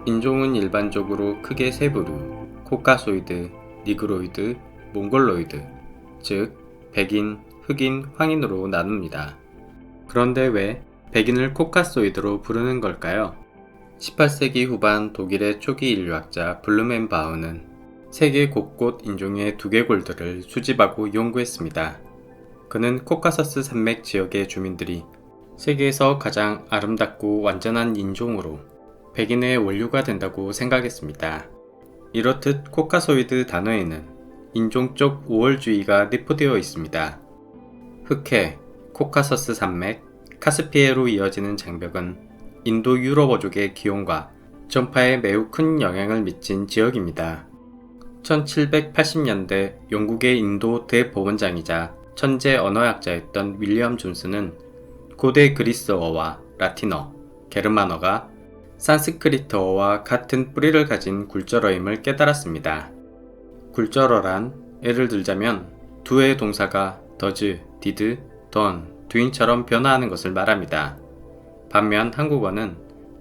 인종은 일반적으로 크게 세 부류, 코카소이드, 니그로이드, 몽골로이드, 즉 백인, 흑인, 황인으로 나눕니다. 그런데 왜 백인을 코카소이드로 부르는 걸까요? 18세기 후반 독일의 초기 인류학자 블루멘바흐는 세계 곳곳 인종의 두개골들을 수집하고 연구했습니다. 그는 코카서스 산맥 지역의 주민들이 세계에서 가장 아름답고 완전한 인종으로 백인의 원류가 된다고 생각했습니다. 이렇듯 코카소이드 단어에는 인종적 우월주의가 내포되어 있습니다. 흑해, 코카서스 산맥, 카스피해로 이어지는 장벽은 인도 유럽어족의 기원과 전파에 매우 큰 영향을 미친 지역입니다. 1780년대 영국의 인도 대법원장이자 천재 언어학자였던 윌리엄 존스는 고대 그리스어와 라틴어, 게르만어가 산스크리트어와 같은 뿌리를 가진 굴절어임을 깨달았습니다. 굴절어란 예를 들자면 두의 동사가 does, did, done, doing처럼 변화하는 것을 말합니다. 반면 한국어는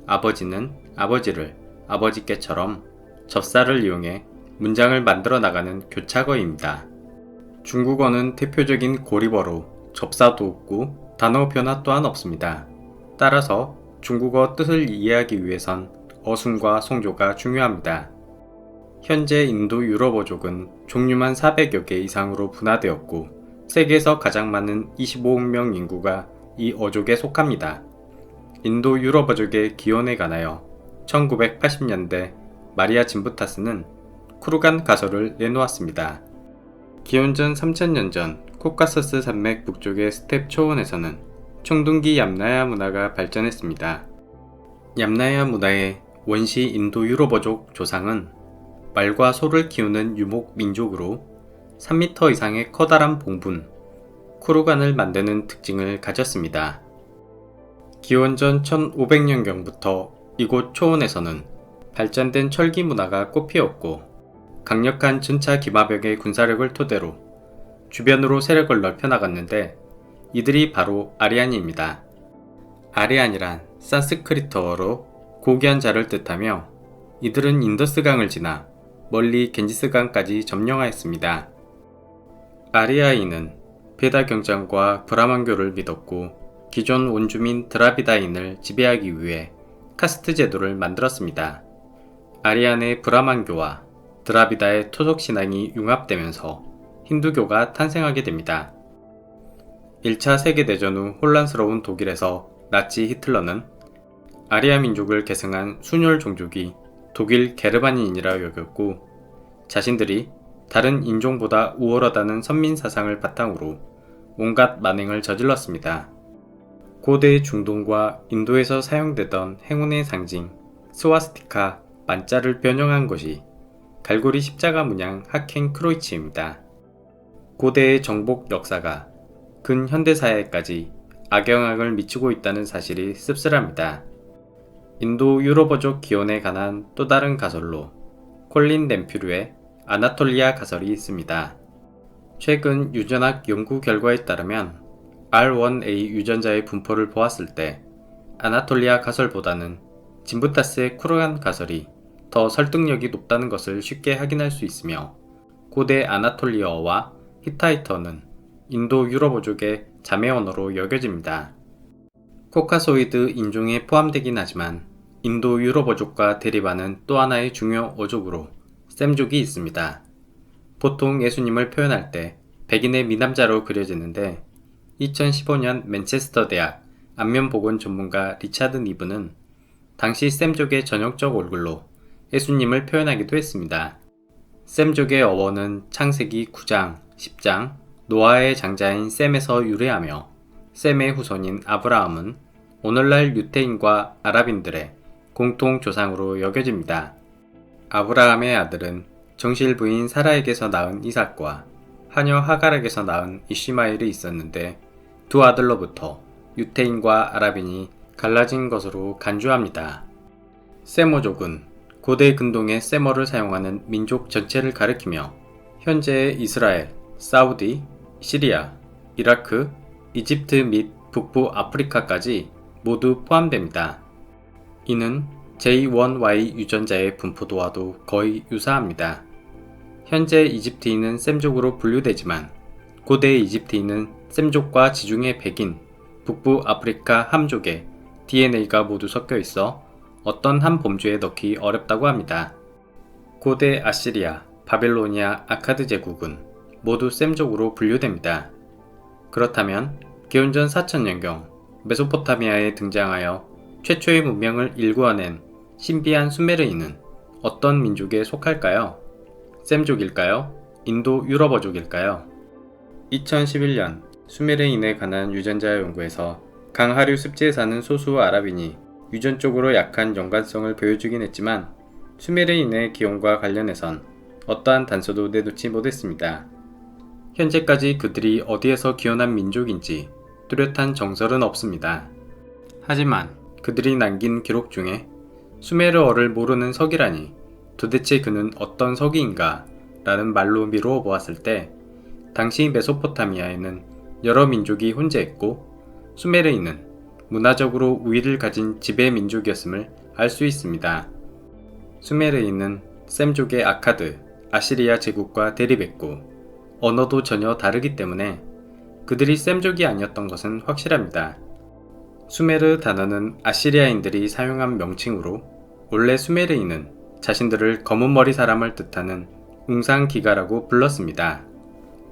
아버지는 아버지를 아버지께처럼 접사를 이용해 문장을 만들어 나가는 교착어입니다. 중국어는 대표적인 고립어로 접사도 없고 단어 변화 또한 없습니다. 따라서 중국어 뜻을 이해하기 위해선 어순과 성조가 중요합니다. 현재 인도 유럽어족은 종류만 400여 개 이상으로 분화되었고 세계에서 가장 많은 25억 명 인구가 이 어족에 속합니다. 인도 유럽어족의 기원에 관하여 1980년대 마리아 진부타스는 쿠르간 가설을 내놓았습니다. 기원전 3000년 전 코카서스 산맥 북쪽의 스텝 초원에서는 청둥기 얌나야 문화가 발전했습니다. 얌나야 문화의 원시 인도 유럽어족 조상은 말과 소를 키우는 유목 민족으로 3m 이상의 커다란 봉분, 쿠르간을 만드는 특징을 가졌습니다. 기원전 1500년경부터 이곳 초원에서는 발전된 철기 문화가 꽃피었고 강력한 전차 기마병의 군사력을 토대로 주변으로 세력을 넓혀나갔는데 이들이 바로 아리안입니다. 아리안이란 산스크리트어로 고귀한 자를 뜻하며 이들은 인더스강을 지나 멀리 겐지스강까지 점령하였습니다. 아리아인은 베다 경전과 브라만교를 믿었고 기존 원주민 드라비다인을 지배하기 위해 카스트 제도를 만들었습니다. 아리안의 브라만교와 드라비다의 토속 신앙이 융합되면서 힌두교가 탄생하게 됩니다. 1차 세계대전 후 혼란스러운 독일에서 나치 히틀러는 아리아 민족을 계승한 순혈 종족이 독일 게르만인이라 여겼고 자신들이 다른 인종보다 우월하다는 선민 사상을 바탕으로 온갖 만행을 저질렀습니다. 고대 중동과 인도에서 사용되던 행운의 상징 스와스티카 만자를 변형한 것이 갈고리 십자가 문양 하켄 크로이츠입니다. 고대의 정복 역사가 근현대사회까지 악영향을 미치고 있다는 사실이 씁쓸합니다. 인도 유럽어족 기원에 관한 또 다른 가설로 콜린 램퓨르의 아나톨리아 가설이 있습니다. 최근 유전학 연구 결과에 따르면 R1A 유전자의 분포를 보았을 때 아나톨리아 가설보다는 진부타스의 쿠르간 가설이 더 설득력이 높다는 것을 쉽게 확인할 수 있으며 고대 아나톨리어와 히타이터는 인도 유럽어족의 자매 언어로 여겨집니다. 코카소이드 인종에 포함되긴 하지만 인도 유럽어족과 대립하는 또 하나의 중요 어족으로 셈족이 있습니다. 보통 예수님을 표현할 때 백인의 미남자로 그려지는데 2015년 맨체스터 대학 안면보건 전문가 리차드 니브는 당시 셈족의 전형적 얼굴로 예수님을 표현하기도 했습니다. 셈족의 어원은 창세기 9장, 10장, 노아의 장자인 셈에서 유래하며 셈의 후손인 아브라함은 오늘날 유태인과 아랍인들의 공통 조상으로 여겨집니다. 아브라함의 아들은 정실 부인 사라에게서 낳은 이삭과 하녀 하갈에게서 낳은 이시마엘이 있었는데 두 아들로부터 유태인과 아랍인이 갈라진 것으로 간주합니다. 세모족은 고대 근동의 세머를 사용하는 민족 전체를 가리키며 현재의 이스라엘, 사우디, 시리아, 이라크, 이집트 및 북부 아프리카까지 모두 포함됩니다. 이는 J1Y 유전자의 분포도와도 거의 유사합니다. 현재 이집트인은 셈족으로 분류되지만 고대 이집트인은 셈족과 지중해 백인, 북부 아프리카 함족의 DNA가 모두 섞여 있어 어떤 한 범주에 넣기 어렵다고 합니다. 고대 아시리아, 바벨로니아, 아카드 제국은 모두 셈족으로 분류됩니다. 그렇다면 기원전 4000년경 메소포타미아에 등장하여 최초의 문명을 일구어낸 신비한 수메르인은 어떤 민족에 속할까요? 셈족일까요? 인도 유럽어족일까요? 2011년 수메르인에 관한 유전자 연구에서 강하류 습지에 사는 소수 아랍인이 유전적으로 약한 연관성을 보여주긴 했지만 수메르인의 기원과 관련해선 어떠한 단서도 내놓지 못했습니다. 현재까지 그들이 어디에서 기원한 민족인지 뚜렷한 정설은 없습니다. 하지만 그들이 남긴 기록 중에 수메르어를 모르는 서기라니 도대체 그는 어떤 서기인가 라는 말로 미루어 보았을 때 당시 메소포타미아에는 여러 민족이 혼재했고 수메르인은 문화적으로 우위를 가진 지배 민족이었음을 알 수 있습니다. 수메르인은 셈족의 아카드, 아시리아 제국과 대립했고 언어도 전혀 다르기 때문에 그들이 셈족이 아니었던 것은 확실합니다. 수메르 단어는 아시리아인들이 사용한 명칭으로 원래 수메르인은 자신들을 검은머리 사람을 뜻하는 웅상기가라고 불렀습니다.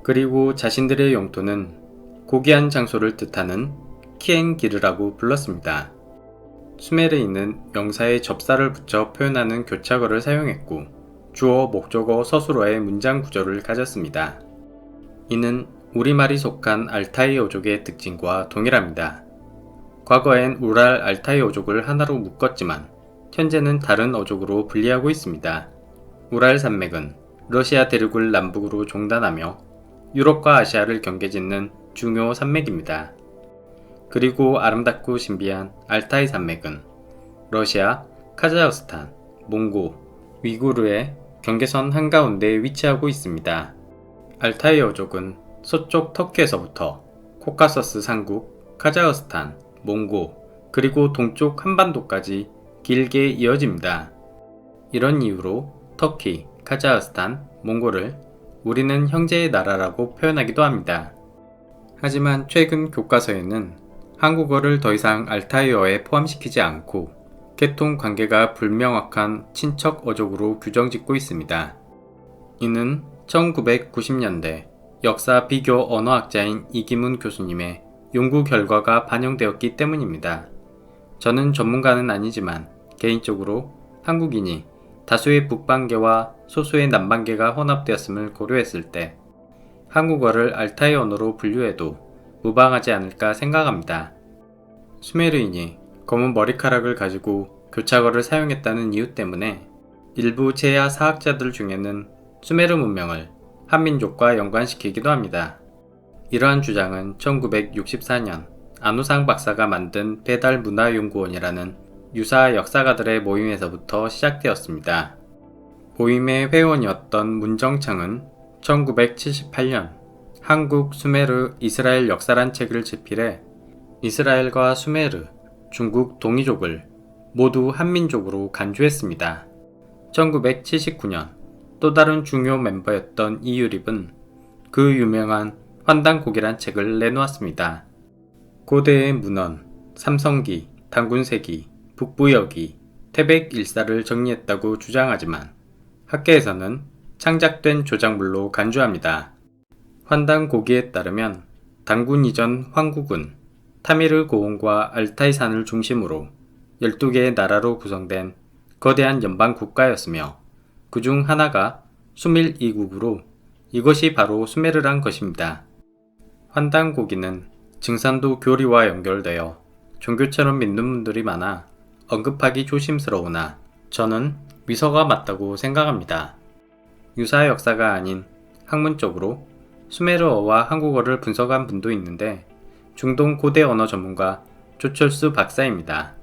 그리고 자신들의 영토는 고귀한 장소를 뜻하는 키엔기르라고 불렀습니다. 수메르인은 명사에 접사를 붙여 표현하는 교차어를 사용했고 주어, 목적어, 서술어의 문장 구조를 가졌습니다. 이는 우리말이 속한 알타이 어족의 특징과 동일합니다. 과거엔 우랄 알타이 어족을 하나로 묶었지만 현재는 다른 어족으로 분리하고 있습니다. 우랄 산맥은 러시아 대륙을 남북으로 종단하며 유럽과 아시아를 경계짓는 중요 산맥입니다. 그리고 아름답고 신비한 알타이 산맥은 러시아, 카자흐스탄, 몽고, 위구르의 경계선 한가운데에 위치하고 있습니다. 알타이 어족은 서쪽 터키에서부터 코카서스 산국, 카자흐스탄, 몽고, 그리고 동쪽 한반도까지 길게 이어집니다. 이런 이유로 터키, 카자흐스탄, 몽골을 우리는 형제의 나라라고 표현하기도 합니다. 하지만 최근 교과서에는 한국어를 더 이상 알타이어에 포함시키지 않고 계통 관계가 불명확한 친척 어족으로 규정짓고 있습니다. 이는 1990년대 역사 비교 언어학자인 이기문 교수님의 연구 결과가 반영되었기 때문입니다. 저는 전문가는 아니지만 개인적으로 한국인이 다수의 북방계와 소수의 남방계가 혼합되었음을 고려했을 때 한국어를 알타이 언어로 분류해도 무방하지 않을까 생각합니다. 수메르인이 검은 머리카락을 가지고 교차어를 사용했다는 이유 때문에 일부 제야 사학자들 중에는 수메르 문명을 한민족과 연관시키기도 합니다. 이러한 주장은 1964년 안우상 박사가 만든 배달문화연구원이라는 유사 역사가들의 모임에서부터 시작되었습니다. 모임의 회원이었던 문정창은 1978년 한국 수메르 이스라엘 역사란 책을 집필해 이스라엘과 수메르, 중국 동이족을 모두 한민족으로 간주했습니다. 1979년 또 다른 중요 멤버였던 이유립은 그 유명한 환단곡이란 책을 내놓았습니다. 고대의 문헌, 삼성기, 단군세기, 북부여기, 태백일사를 정리했다고 주장하지만 학계에서는 창작된 조작물로 간주합니다. 환단고기에 따르면 단군 이전 황국은 타미르 고원과 알타이산을 중심으로 12개의 나라로 구성된 거대한 연방 국가였으며 그 중 하나가 수밀 이국으로 이것이 바로 수메르란 것입니다. 환단고기는 증산도 교리와 연결되어 종교처럼 믿는 분들이 많아 언급하기 조심스러우나 저는 위서가 맞다고 생각합니다. 유사 역사가 아닌 학문적으로 수메르어와 한국어를 분석한 분도 있는데 중동 고대 언어 전문가 조철수 박사입니다.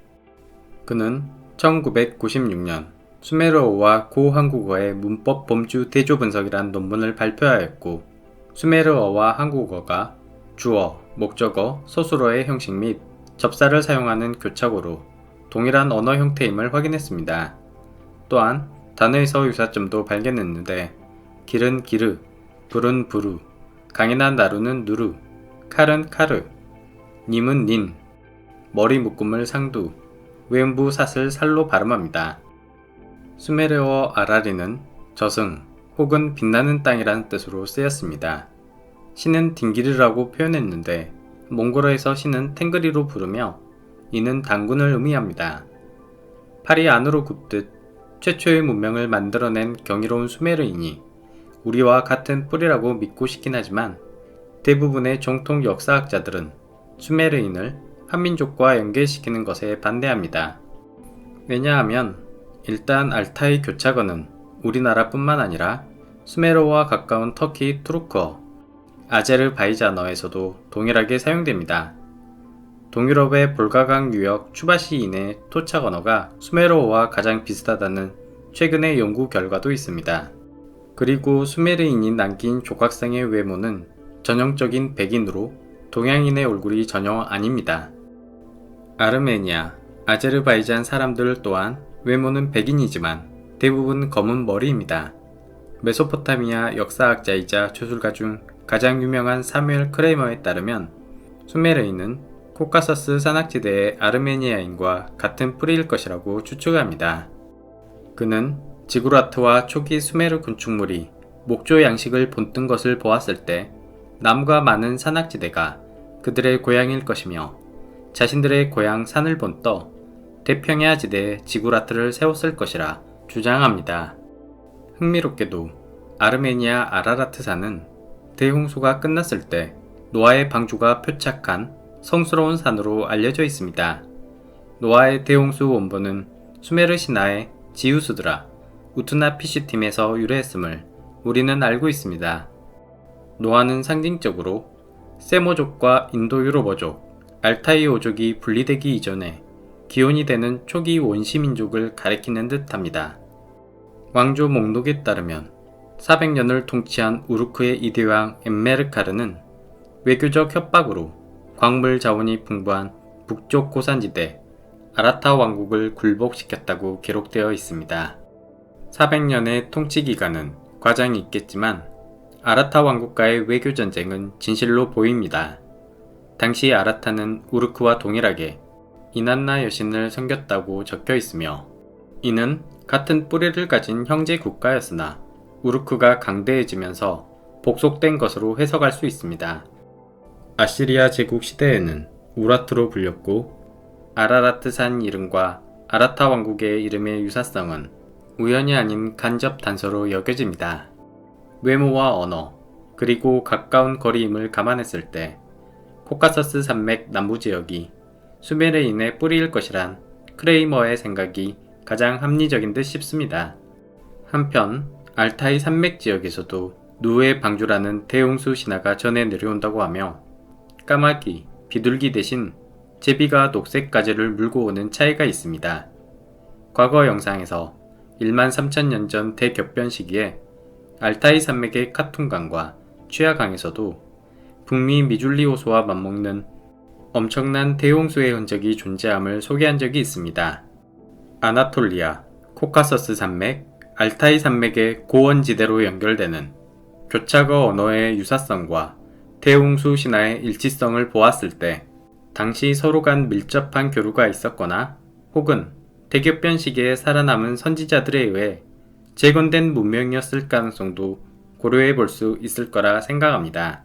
그는 1996년 수메르어와 고한국어의 문법 범주 대조 분석이란 논문을 발표하였고 수메르어와 한국어가 주어, 목적어, 서술어의 형식 및 접사를 사용하는 교차어로 동일한 언어 형태임을 확인했습니다. 또한 단어에서 유사점도 발견했는데 길은 기르, 불은 부르, 강인한 나루는 누루, 칼은 카르, 님은 닌, 머리 묶음을 상두, 외음부 삿을 살로 발음합니다. 수메르어 아라리는 저승 혹은 빛나는 땅이라는 뜻으로 쓰였습니다. 신은 딩기르라고 표현했는데 몽골어에서 신은 탱그리로 부르며 이는 단군을 의미합니다. 팔이 안으로 굽듯 최초의 문명을 만들어낸 경이로운 수메르인이 우리와 같은 뿌리라고 믿고 싶긴 하지만 대부분의 정통 역사학자들은 수메르인을 한민족과 연계시키는 것에 반대합니다. 왜냐하면 일단 알타이 교차어는 우리나라뿐만 아니라 수메르어와 가까운 터키 투르크어, 아제르바이잔어에서도 동일하게 사용됩니다. 동유럽의 볼가강 유역 추바시인의 토착 언어가 수메르어와 가장 비슷하다는 최근의 연구 결과도 있습니다. 그리고 수메르인이 남긴 조각상의 외모는 전형적인 백인으로 동양인의 얼굴이 전혀 아닙니다. 아르메니아, 아제르바이잔 사람들 또한 외모는 백인이지만 대부분 검은 머리입니다. 메소포타미아 역사학자이자 주술가 중 가장 유명한 사뮤엘 크레이머에 따르면 수메르인은 코카서스 산악지대의 아르메니아인과 같은 뿌리일 것이라고 추측합니다. 그는 지구라트와 초기 수메르 건축물이 목조 양식을 본뜬 것을 보았을 때 나무가 많은 산악지대가 그들의 고향일 것이며 자신들의 고향 산을 본떠 대평야 지대에 지구라트를 세웠을 것이라 주장합니다. 흥미롭게도 아르메니아 아라라트산은 대홍수가 끝났을 때 노아의 방주가 표착한 성스러운 산으로 알려져 있습니다. 노아의 대홍수 원본은 수메르 신화의 지우스드라, 우트나피슈팀에서 유래했음을 우리는 알고 있습니다. 노아는 상징적으로 세모족과 인도유로버족, 알타이오족이 분리되기 이전에 기원이 되는 초기 원시민족을 가리키는 듯합니다. 왕조 목록에 따르면 400년을 통치한 우르크의 이대왕 엠메르카르는 외교적 협박으로 광물 자원이 풍부한 북쪽 고산지대 아라타 왕국을 굴복시켰다고 기록되어 있습니다. 400년의 통치 기간은 과장이 있겠지만 아라타 왕국과의 외교 전쟁은 진실로 보입니다. 당시 아라타는 우르크와 동일하게 이난나 여신을 섬겼다고 적혀 있으며 이는 같은 뿌리를 가진 형제 국가였으나 우르크가 강대해지면서 복속된 것으로 해석할 수 있습니다. 아시리아 제국 시대에는 우라트로 불렸고 아라라트산 이름과 아라타 왕국의 이름의 유사성은 우연이 아닌 간접 단서로 여겨집니다. 외모와 언어, 그리고 가까운 거리임을 감안했을 때 코카서스 산맥 남부지역이 수메르인의 뿌리일 것이란 크레이머의 생각이 가장 합리적인 듯 싶습니다. 한편 알타이 산맥 지역에서도 누의 방주라는 대홍수 신화가 전해 내려온다고 하며 까마귀, 비둘기 대신 제비가 녹색 가지를 물고 오는 차이가 있습니다. 과거 영상에서 13,000년 전 대격변 시기에 알타이 산맥의 카툰강과 취하강에서도 북미 미줄리 호수와 맞먹는 엄청난 대홍수의 흔적이 존재함을 소개한 적이 있습니다. 아나톨리아, 코카서스 산맥, 알타이 산맥의 고원지대로 연결되는 교차거 언어의 유사성과 대홍수 신화의 일치성을 보았을 때 당시 서로 간 밀접한 교류가 있었거나 혹은 대격변 시기에 살아남은 선지자들에 의해 재건된 문명이었을 가능성도 고려해 볼 수 있을 거라 생각합니다.